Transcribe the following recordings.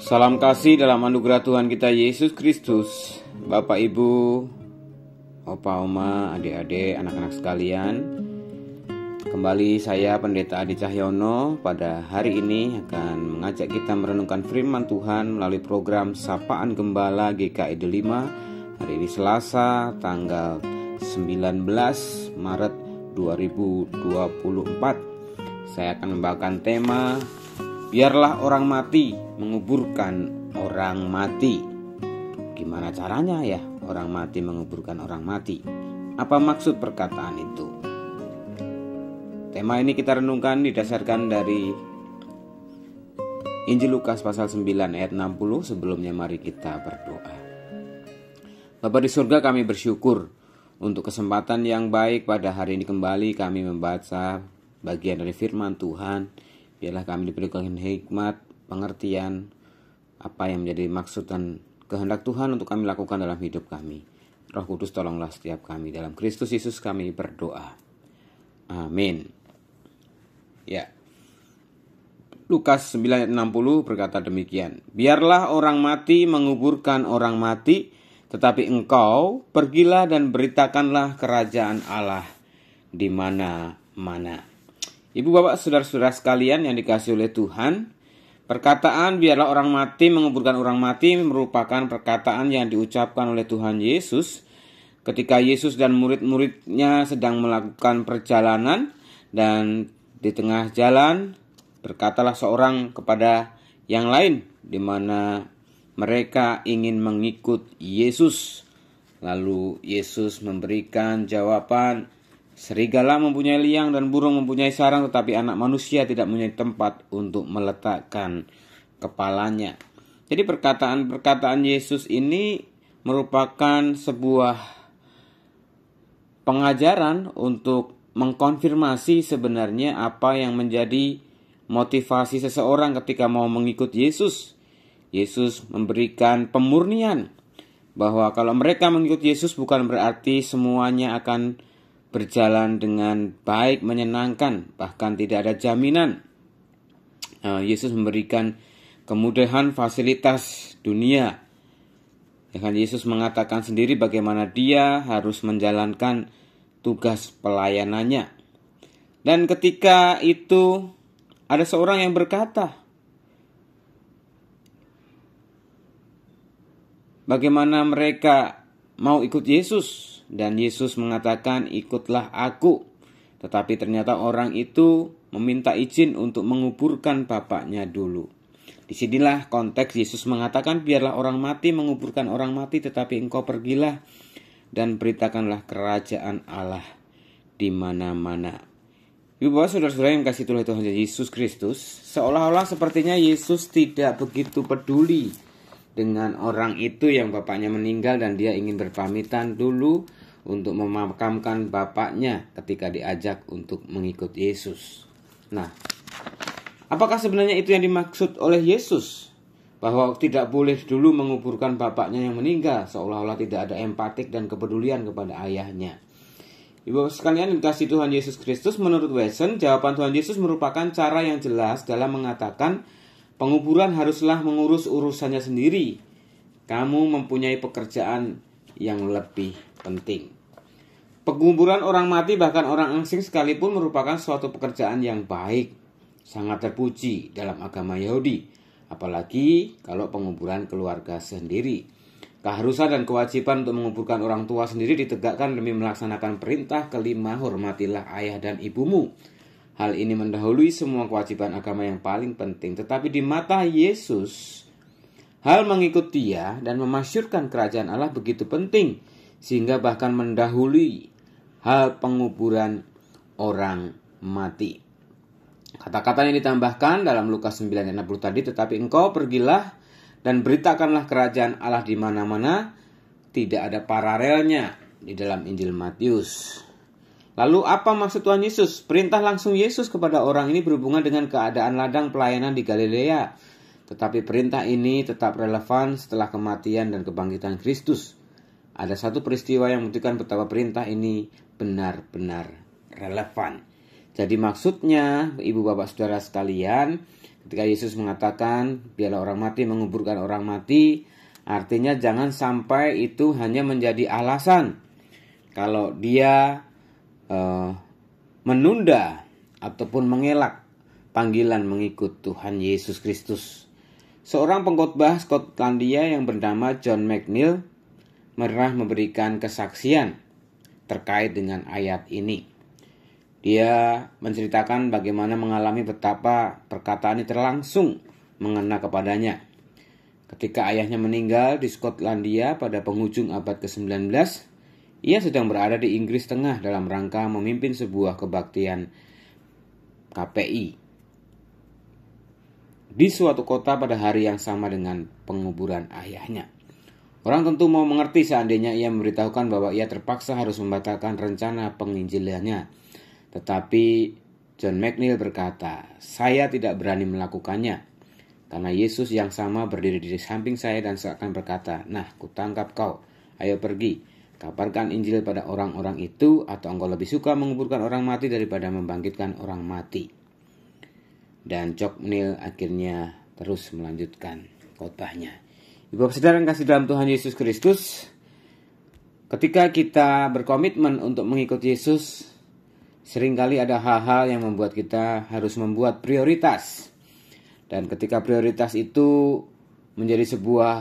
Salam kasih dalam anugerah Tuhan kita Yesus Kristus. Bapak, Ibu, Opa, Oma, adik-adik, anak-anak sekalian, kembali saya Pendeta Adi Cahyono pada hari ini akan mengajak kita merenungkan firman Tuhan melalui program Sapaan Gembala GKI 5. Hari ini Selasa tanggal 19 Maret 2024. Saya akan membawakan tema Biarlah orang mati menguburkan orang mati. Gimana caranya ya orang mati menguburkan orang mati? Apa maksud perkataan itu? Tema ini kita renungkan didasarkan dari Injil Lukas pasal 9 ayat 60. Sebelumnya mari kita berdoa. Bapa di surga, kami bersyukur untuk kesempatan yang baik pada hari ini kembali kami membaca bagian dari firman Tuhan. Biarlah kami diberikan hikmat, pengertian, apa yang menjadi maksud dan kehendak Tuhan untuk kami lakukan dalam hidup kami. Roh Kudus, tolonglah setiap kami. Dalam Kristus Yesus kami berdoa. Amin. Ya. Lukas 9 ayat 60 berkata demikian. Biarlah orang mati menguburkan orang mati, tetapi engkau pergilah dan beritakanlah kerajaan Allah di mana-mana. Ibu, bapak, saudara-saudara sekalian yang dikasihi oleh Tuhan, perkataan biarlah orang mati menguburkan orang mati merupakan perkataan yang diucapkan oleh Tuhan Yesus ketika Yesus dan murid-muridnya sedang melakukan perjalanan, dan di tengah jalan berkatalah seorang kepada yang lain di mana mereka ingin mengikut Yesus. Lalu Yesus memberikan jawaban, serigala mempunyai liang dan burung mempunyai sarang, tetapi anak manusia tidak mempunyai tempat untuk meletakkan kepalanya. Jadi perkataan Yesus ini merupakan sebuah pengajaran untuk mengkonfirmasi sebenarnya apa yang menjadi motivasi seseorang ketika mau mengikut Yesus. Yesus memberikan pemurnian bahwa kalau mereka mengikut Yesus bukan berarti semuanya akan berjalan dengan baik, menyenangkan, bahkan tidak ada jaminan. Yesus memberikan kemudahan fasilitas dunia. Bahkan Yesus mengatakan sendiri bagaimana dia harus menjalankan tugas pelayanannya. Dan ketika itu ada seorang yang berkata, bagaimana mereka mau ikut Yesus? Dan Yesus mengatakan, ikutlah aku. Tetapi ternyata orang itu meminta izin untuk menguburkan bapaknya dulu. Disinilah konteks Yesus mengatakan, biarlah orang mati menguburkan orang mati, tetapi engkau pergilah dan beritakanlah kerajaan Allah di mana-mana. Ibu, bapak, saudara-saudara yang kasih Tuhan Yesus Kristus, seolah-olah sepertinya Yesus tidak begitu peduli dengan orang itu yang bapaknya meninggal dan dia ingin berpamitan dulu untuk memakamkan bapaknya ketika diajak untuk mengikut Yesus. Nah, apakah sebenarnya itu yang dimaksud oleh Yesus? Bahwa tidak boleh dulu menguburkan bapaknya yang meninggal, seolah-olah tidak ada empatik dan kepedulian kepada ayahnya. Ibu sekalian dikasihi Tuhan Yesus Kristus, menurut Wesson, jawaban Tuhan Yesus merupakan cara yang jelas dalam mengatakan penguburan haruslah mengurus urusannya sendiri. Kamu mempunyai pekerjaan yang lebih penting. Penguburan orang mati, bahkan orang asing sekalipun, merupakan suatu pekerjaan yang baik, sangat terpuji dalam agama Yahudi. Apalagi kalau penguburan keluarga sendiri. Keharusan dan kewajiban untuk menguburkan orang tua sendiri ditegakkan demi melaksanakan perintah kelima, hormatilah ayah dan ibumu. Hal ini mendahului semua kewajiban agama yang paling penting. Tetapi di mata Yesus, hal mengikut Dia dan memasyurkan kerajaan Allah begitu penting, sehingga bahkan mendahului hal penguburan orang mati. Kata-kata yang ditambahkan dalam Lukas 9 ayat 60 tadi, tetapi engkau pergilah dan beritakanlah kerajaan Allah di mana-mana, tidak ada paralelnya di dalam Injil Matius. Lalu apa maksud Tuhan Yesus? Perintah langsung Yesus kepada orang ini berhubungan dengan keadaan ladang pelayanan di Galilea. Tetapi perintah ini tetap relevan setelah kematian dan kebangkitan Kristus. Ada satu peristiwa yang membuktikan betapa perintah ini benar-benar relevan. Jadi maksudnya, ibu bapak saudara sekalian, Ketika Yesus mengatakan biarlah orang mati menguburkan orang mati, artinya jangan sampai itu hanya menjadi alasan kalau dia menunda ataupun mengelak panggilan mengikut Tuhan Yesus Kristus. Seorang pengkhotbah Skotlandia yang bernama John McNeill pernah memberikan kesaksian terkait dengan ayat ini. Dia menceritakan bagaimana mengalami betapa perkataan ini terlangsung mengena kepadanya. Ketika ayahnya meninggal di Skotlandia pada penghujung abad ke-19, ia sedang berada di Inggris Tengah dalam rangka memimpin sebuah kebaktian KPI di suatu kota pada hari yang sama dengan penguburan ayahnya. Orang tentu mau mengerti seandainya ia memberitahukan bahwa ia terpaksa harus membatalkan rencana penginjilannya. Tetapi John McNeill berkata, "Saya tidak berani melakukannya, karena Yesus yang sama berdiri di samping saya dan seakan berkata, 'Nah, kutangkap kau, ayo pergi, kabarkan Injil pada orang-orang itu, atau engkau lebih suka menguburkan orang mati daripada membangkitkan orang mati.'" Dan John McNeill akhirnya terus melanjutkan khotbahnya. Ibu saudara yang kasih dalam Tuhan Yesus Kristus, ketika kita berkomitmen untuk mengikut Yesus, seringkali ada hal-hal yang membuat kita harus membuat prioritas. Dan ketika prioritas itu menjadi sebuah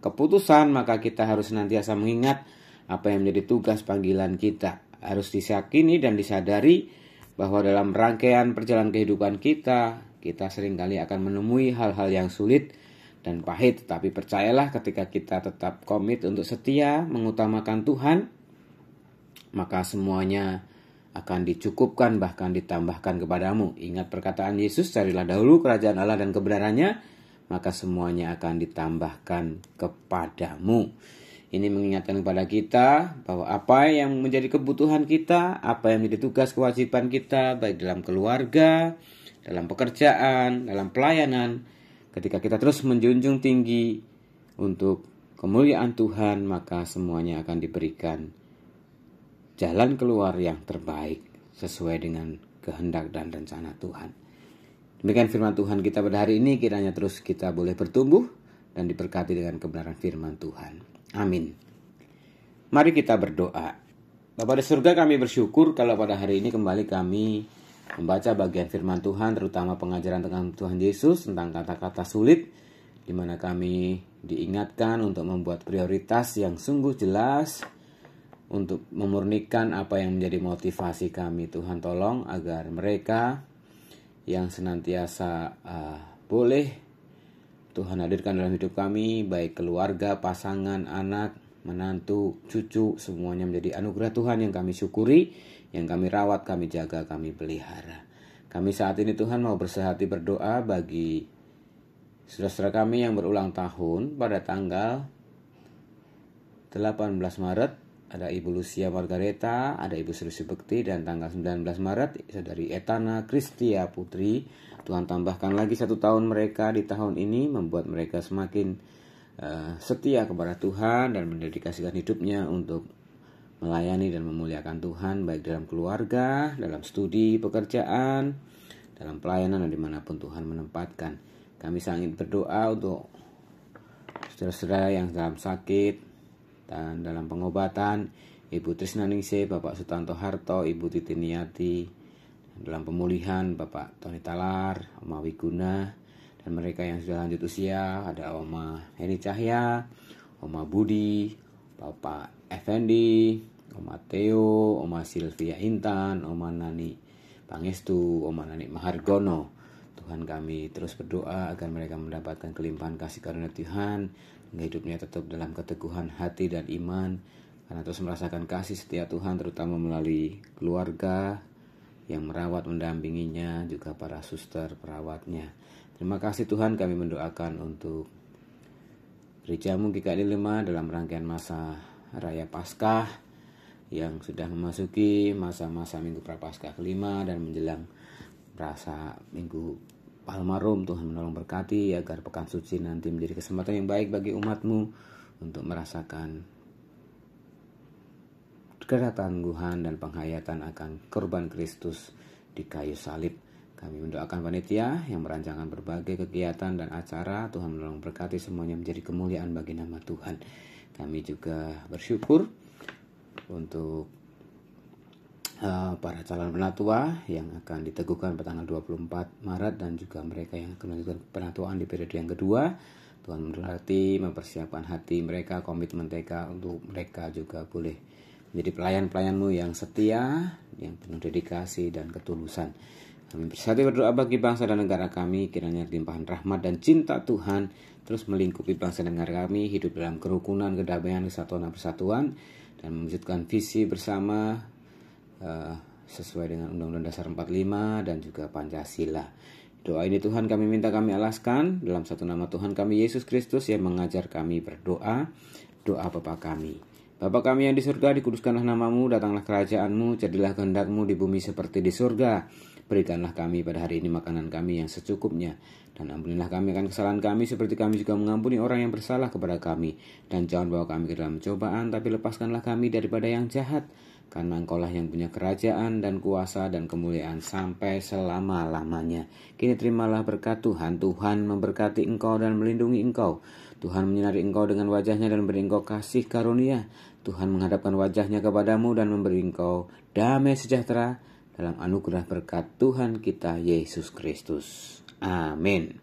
keputusan, maka kita harus senantiasa mengingat apa yang menjadi tugas panggilan kita. Harus diyakini dan disadari bahwa dalam rangkaian perjalanan kehidupan kita seringkali akan menemui hal-hal yang sulit dan pahit. Tapi percayalah, ketika kita tetap komit untuk setia mengutamakan Tuhan, maka semuanya akan dicukupkan, bahkan ditambahkan kepadamu. Ingat perkataan Yesus, carilah dahulu kerajaan Allah dan kebenarannya, maka semuanya akan ditambahkan kepadamu. Ini mengingatkan kepada kita bahwa apa yang menjadi kebutuhan kita, apa yang menjadi tugas kewajiban kita, baik dalam keluarga, dalam pekerjaan, dalam pelayanan, ketika kita terus menjunjung tinggi untuk kemuliaan Tuhan, maka semuanya akan diberikan jalan keluar yang terbaik sesuai dengan kehendak dan rencana Tuhan. Demikian firman Tuhan kita pada hari ini, kiranya terus kita boleh bertumbuh dan diberkati dengan kebenaran firman Tuhan. Amin. Mari kita berdoa. Bapa di surga, kami bersyukur kalau pada hari ini kembali kami membaca bagian firman Tuhan, terutama pengajaran tentang Tuhan Yesus, tentang kata-kata sulit, di mana kami diingatkan untuk membuat prioritas yang sungguh jelas, untuk memurnikan apa yang menjadi motivasi kami. Tuhan tolong agar mereka yang senantiasa boleh Tuhan hadirkan dalam hidup kami, baik keluarga, pasangan, anak, menantu, cucu, semuanya menjadi anugerah Tuhan yang kami syukuri, yang kami rawat, kami jaga, kami pelihara. Kami saat ini Tuhan mau bersehati berdoa bagi saudara-saudara kami yang berulang tahun pada tanggal 18 Maret. Ada Ibu Lucia Margareta, ada Ibu Sri Bekti, dan tanggal 19 Maret Saudari Etana Kristia Putri. Tuhan tambahkan lagi 1 tahun mereka di tahun ini, membuat mereka semakin setia kepada Tuhan dan mendedikasikan hidupnya untuk melayani dan memuliakan Tuhan, baik dalam keluarga, dalam studi, pekerjaan, dalam pelayanan, dan dimanapun Tuhan menempatkan. Kami sangat berdoa untuk saudara-saudara yang dalam sakit dan dalam pengobatan, Ibu Trisna Ningsih, Bapak Sutanto Harto, Ibu Titi Niati, dalam pemulihan Bapak Tony Talar, Oma Wiguna, dan mereka yang sudah lanjut usia, ada Oma Heni Cahya, Oma Budi, Bapak Effendi, Oma Theo, Oma Sylvia Intan, Oma Nani Pangestu, Oma Nani Mahargono. Tuhan, kami terus berdoa agar mereka mendapatkan kelimpahan kasih karunia Tuhan, hidupnya tetap dalam keteguhan hati dan iman, karena terus merasakan kasih setia Tuhan, terutama melalui keluarga yang merawat, mendampinginya, juga para suster perawatnya. Terima kasih Tuhan, kami mendoakan untuk Gerejamu GKI 5 dalam rangkaian masa Raya Paskah yang sudah memasuki masa-masa Minggu Prapaskah kelima dan menjelang rasa Minggu Palmarum. Tuhan menolong berkati agar pekan suci nanti menjadi kesempatan yang baik bagi umat-Mu untuk merasakan kedatangan dan penghayatan akan korban Kristus di kayu salib. Kami mendoakan panitia yang merancangkan berbagai kegiatan dan acara. Tuhan menolong berkati semuanya menjadi kemuliaan bagi nama Tuhan. Kami juga bersyukur untuk para calon penatua yang akan diteguhkan pada tanggal 24 Maret dan juga mereka yang akan melanjutkan penatuaan di periode yang kedua. Tuhan memberkati, mempersiapkan hati mereka, komitmen mereka untuk mereka juga boleh menjadi pelayan-pelayan-Mu yang setia, yang penuh dedikasi dan ketulusan. Kami bersatu berdoa bagi bangsa dan negara kami, kiranya limpahan rahmat dan cinta Tuhan terus melingkupi bangsa dan negara kami, hidup dalam kerukunan, kedamaian, kesatuan dan persatuan, dan mewujudkan visi bersama sesuai dengan Undang-Undang Dasar 45 dan juga Pancasila. Doa ini Tuhan kami minta, kami alaskan dalam satu nama Tuhan kami Yesus Kristus yang mengajar kami berdoa. Doa Bapa kami. Bapa kami yang di surga, dikuduskanlah namamu, datanglah kerajaanmu, jadilah kehendakmu di bumi seperti di surga. Berikanlah kami pada hari ini makanan kami yang secukupnya, dan ampunilah kami akan kesalahan kami seperti kami juga mengampuni orang yang bersalah kepada kami. Dan jangan bawa kami ke dalam cobaan, tapi lepaskanlah kami daripada yang jahat. Karena Engkaulah yang punya kerajaan dan kuasa dan kemuliaan sampai selama-lamanya. Kini terimalah berkat Tuhan. Tuhan memberkati engkau dan melindungi engkau. Tuhan menyinari engkau dengan wajahnya dan memberi engkau kasih karunia. Tuhan menghadapkan wajahnya kepadamu dan memberi engkau damai sejahtera dalam anugerah berkat Tuhan kita Yesus Kristus. Amin.